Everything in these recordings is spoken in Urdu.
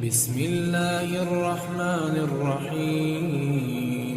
بسم الله الرحمن الرحيم.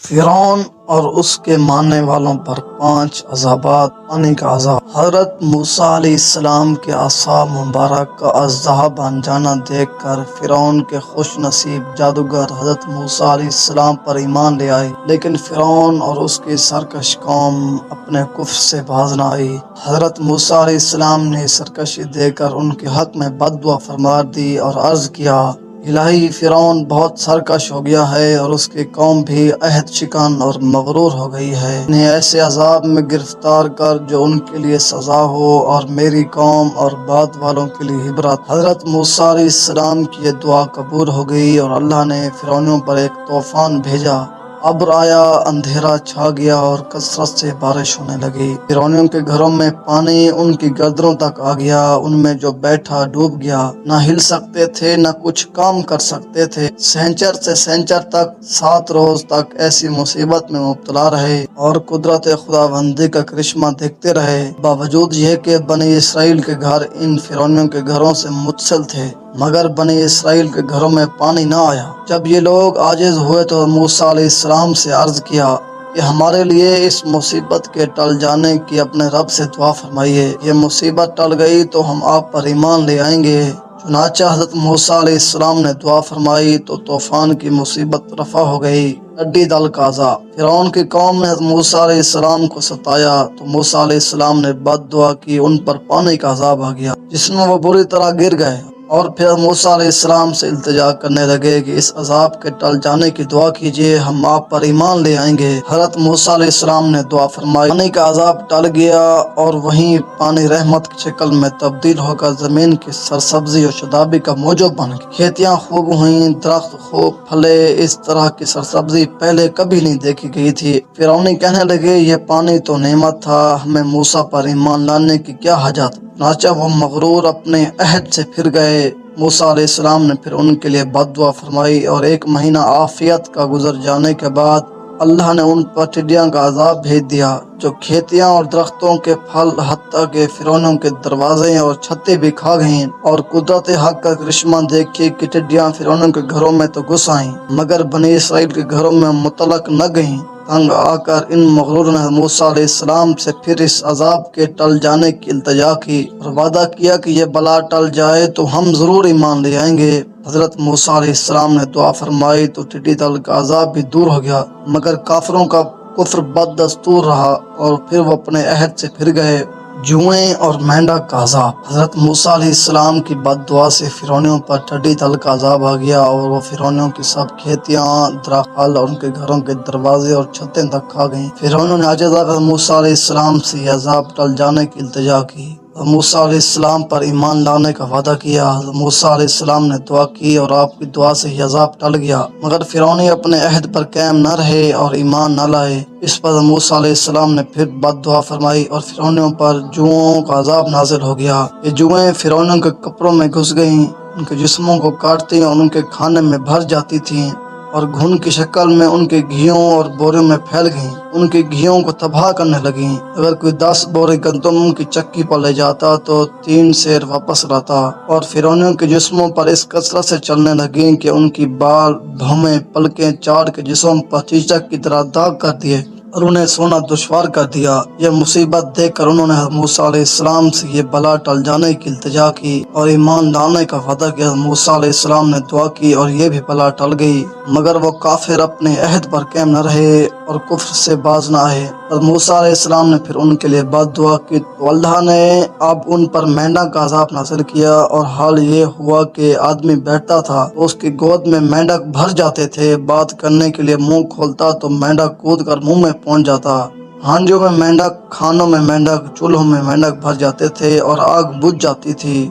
فرعون اور اس کے ماننے والوں پر 5 عذابات. پانی کا عذاب. حضرت موسیٰ علیہ السلام کے عصا مبارک کا اژدہا بن جانا دیکھ کر فرعون کے خوش نصیب جادوگر حضرت موسیٰ علیہ السلام پر ایمان لے آئے، لیکن فرعون اور اس کی سرکش قوم اپنے کفر سے باز نہ آئی. حضرت موسیٰ علیہ السلام نے سرکشی دے کر ان کے حق میں بد دعا فرما دی اور عرض کیا: الہی، فرعون بہت سرکش ہو گیا ہے اور اس کی قوم بھی عہد شکن اور مغرور ہو گئی ہے. انہیں ایسے عذاب میں گرفتار کر جو ان کے لیے سزا ہو اور میری قوم اور بعد والوں کے لیے عبرت. حضرت موسیٰ علیہ السلام کی یہ دعا قبول ہو گئی اور اللہ نے فرعونیوں پر ایک طوفان بھیجا. ابر آیا، اندھیرا چھا گیا اور کثرت سے بارش ہونے لگی. فرعونیوں کے گھروں میں پانی ان کی گردنوں تک آ گیا. ان میں جو بیٹھا ڈوب گیا. نہ ہل سکتے تھے نہ کچھ کام کر سکتے تھے. سینچر سے سینچر تک 7 روز تک ایسی مصیبت میں مبتلا رہے اور قدرت خداوندی کا کرشمہ دیکھتے رہے، باوجود یہ کہ بنی اسرائیل کے گھر ان فرعونیوں کے گھروں سے متصل تھے، مگر بنی اسرائیل کے گھروں میں پانی نہ آیا. جب یہ لوگ عاجز ہوئے تو موسیٰ علیہ السلام سے عرض کیا کہ ہمارے لیے اس مصیبت کے ٹل جانے کی اپنے رب سے دعا فرمائیے. یہ مصیبت ٹل گئی تو ہم آپ پر ایمان لے آئیں گے. چنانچہ حضرت موسیٰ علیہ السلام نے دعا فرمائی تو طوفان کی مصیبت رفع ہو گئی. ٹڈی دل کا عذاب. فرعون کی قوم نے حضرت موسیٰ علیہ السلام کو ستایا تو موسیٰ علیہ السلام نے بد دعا کی. ان پر پانی کا عذاب آ گیا جس میں وہ بری طرح گر گئے اور پھر موسیٰ علیہ السلام سے التجا کرنے لگے کہ اس عذاب کے ٹل جانے کی دعا کیجیے، ہم آپ پر ایمان لے آئیں گے. حضرت موسیٰ علیہ السلام نے دعا فرمائی. پانی کا عذاب ٹل گیا اور وہیں پانی رحمت کی شکل میں تبدیل ہو کر زمین کی سرسبزی اور شادابی کا موجب بن گئی. کھیتیاں خوب ہوئیں، درخت خوب پھلے. اس طرح کی سرسبزی پہلے کبھی نہیں دیکھی گئی تھی. فرعونی کہنے لگے یہ پانی تو نعمت تھا، ہمیں موسیٰ پر ایمان لانے کی کیا حاجت. چنانچہ وہ مغرور اپنے عہد سے پھر گئے. موسیٰ علیہ السلام نے پھر ان کے لیے بد دعا فرمائی اور 1 مہینہ عافیت کا گزر جانے کے بعد اللہ نے ان پر ٹڈیاں کا عذاب بھیج دیا جو کھیتیاں اور درختوں کے پھل حتیٰ کہ فرعونیوں کے دروازے اور چھتیں بھی کھا گئیں. اور قدرت حق کا کرشمہ دیکھے کہ ٹڈیاں فرعونیوں کے گھروں میں تو گھس آئیں مگر بنی اسرائیل کے گھروں میں متعلق نہ گئیں. تنگ آ کر ان مغرور نے موسیٰ علیہ السلام سے پھر اس عذاب کے ٹل جانے کی التجا کی اور وعدہ کیا کہ یہ بلا ٹل جائے تو ہم ضرور ایمان لے آئیں گے. حضرت موسیٰ علیہ السلام نے دعا فرمائی تو ٹڈی دل کا عذاب بھی دور ہو گیا، مگر کافروں کا کفر بد دستور رہا اور پھر وہ اپنے عہد سے پھر گئے. جوئیں اور مینڈک کا عذاب. حضرت موسیٰ علیہ السلام کی بد دعا سے فرعونیوں پر ٹڈی دل کا عذاب آ گیا اور وہ فرعونیوں کی سب کھیتیاں، درخت، پھل اور ان کے گھروں کے دروازے اور چھتیں تک کھا گئیں. فرعونیوں نے عاجز آ کر موسیٰ علیہ السلام سے یہ عذاب ٹل جانے کی التجا کی. موسیٰ علیہ السلام پر ایمان لانے کا وعدہ کیا. موسیٰ علیہ السلام نے دعا کی اور آپ کی دعا سے یہ عذاب ٹل گیا، مگر فرعونی اپنے عہد پر قائم نہ رہے اور ایمان نہ لائے. اس پر موسیٰ علیہ السلام نے پھر بد دعا فرمائی اور فرعونیوں پر جوؤں کا عذاب نازل ہو گیا. یہ جوئیں فرعونیوں کے کپڑوں میں گھس گئیں، ان کے جسموں کو کاٹتی اور ان کے کھانے میں بھر جاتی تھیں اور گھن کی شکل میں ان کے گھیوں اور بوروں میں پھیل گئیں. ان کے گھیوں کو تباہ کرنے لگیں. اگر کوئی 10 بورے گندم کی چکی پر لے جاتا تو 3 سیر واپس لاتا. اور فرعونیوں کے جسموں پر اس کثرت سے چلنے لگیں کہ ان کی بال، بھومیں، پلکیں چاٹ کے جسم پر چیچک کی طرح داغ کر دیے اور انہیں سونا دشوار کر دیا. یہ مصیبت دیکھ کر انہوں نے موسیٰ علیہ السلام سے یہ بلا ٹل جانے کی التجا کی اور ایمان لانے کا وعدہ کیا. موسیٰ علیہ السلام نے دعا کی اور یہ بھی بلا ٹل گئی، مگر وہ کافر اپنے عہد پر قائم نہ رہے اور کفر سے باز نہ آئے. اور موسیٰ علیہ السلام نے پھر ان کے لیے بد دعا کی تو اللہ نے اب ان پر مینڈک کا عذاب نازل کیا. اور حال یہ ہوا کہ آدمی بیٹھتا تھا تو اس کی گود میں مینڈک بھر جاتے تھے. بات کرنے کے لیے منہ کھولتا تو مینڈک کود کر منہ میں پہنچ جاتا. ہانڈیوں میں مینڈک، کھانوں میں مینڈک، چولہوں میں مینڈک بھر جاتے تھے اور آگ بجھ جاتی تھی.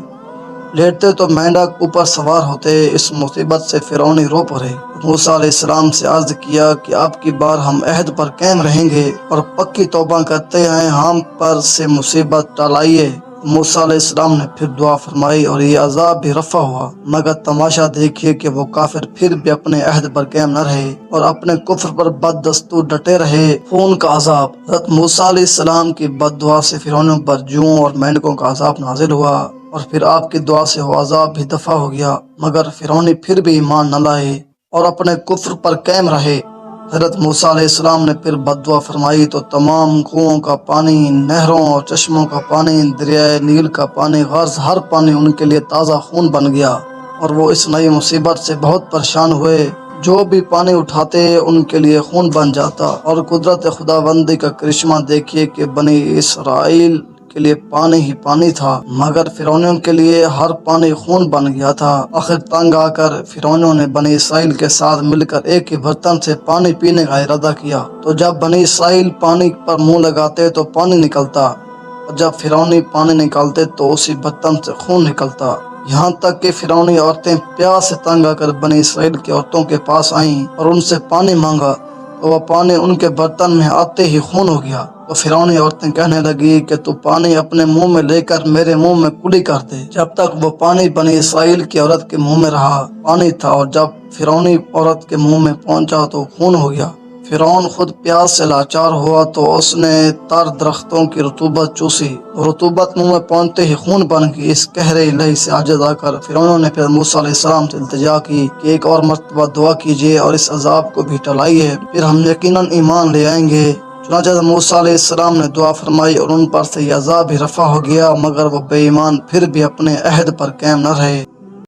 لیٹتے تو مینڈک اوپر سوار ہوتے. اس مصیبت سے فرعونی رو پڑے. موسیٰ علیہ السلام سے عرض کیا کہ اب کی بار ہم عہد پر قائم رہیں گے اور پکی توبہ کرتے ہیں، ہم پر سے مصیبت ٹالائیے. موسیٰ علیہ السلام نے پھر دعا فرمائی اور یہ عذاب بھی رفع ہوا، مگر تماشا دیکھیے کہ وہ کافر پھر بھی اپنے عہد پر قائم نہ رہے اور اپنے کفر پر بددستور ڈٹے رہے۔ خون کا عذاب۔ حضرت موسیٰ علیہ السلام کی بد دعا سے فرعونیوں پر جوؤں اور مینڈکوں کا عذاب نازل ہوا، اور پھر آپ کی دعا سے وہ عذاب بھی دفع ہو گیا، مگر فرعونی پھر بھی ایمان نہ لائے اور اپنے کفر پر قائم رہے۔ حضرت موسیٰ علیہ السلام نے پھر بد دعا فرمائی تو تمام کنوؤں کا پانی، نہروں اور چشموں کا پانی، دریائے نیل کا پانی، غرض ہر پانی ان کے لیے تازہ خون بن گیا، اور وہ اس نئی مصیبت سے بہت پریشان ہوئے۔ جو بھی پانی اٹھاتے ان کے لیے خون بن جاتا، اور قدرت خداوندی کا کرشمہ دیکھیے کہ بنی اسرائیل کے لیے پانی ہی پانی تھا، مگر فرعونیوں کے لیے ہر پانی خون بن گیا تھا۔ آخر تنگ آ کر فرعونیوں نے بنی اسرائیل کے ساتھ مل کر ایک ہی برتن سے پانی پینے کا ارادہ کیا، تو جب بنی اسرائیل پانی پر منہ لگاتے تو پانی نکلتا، اور جب فرعونی پانی نکالتے تو اسی برتن سے خون نکلتا، یہاں تک کہ فرعونی عورتیں پیاس سے تنگ آ کر بنی اسرائیل کی عورتوں کے پاس آئیں اور ان سے پانی مانگا، تو وہ پانی ان کے برتن میں آتے ہی خون ہو گیا۔ تو فرعونی عورتیں کہنے لگی کہ تو پانی اپنے منہ میں لے کر میرے منہ میں کلی کر دے۔ جب تک وہ پانی بنی اسرائیل کی عورت کے منہ میں رہا پانی تھا، اور جب فرعونی عورت کے منہ میں پہنچا تو خون ہو گیا۔ فرعون خود پیاس سے لاچار ہوا تو اس نے تر درختوں کی رطوبت چوسی، رطوبت منہ میں پہنچتے ہی خون بن گئی۔ اس قہر الہی سے عاجز آ کر فرعون نے پھر موسیٰ علیہ السلام سے التجا کی کہ ایک اور مرتبہ دعا کیجیے اور اس عذاب کو بھی ٹلائیے، پھر ہم یقیناً ایمان لے آئیں گے۔ چنانچہ موسیٰ علیہ السلام نے دعا فرمائی اور ان پر سے یہ عذاب بھی رفع ہو گیا، مگر وہ بے ایمان پھر بھی اپنے عہد پر قائم نہ رہے۔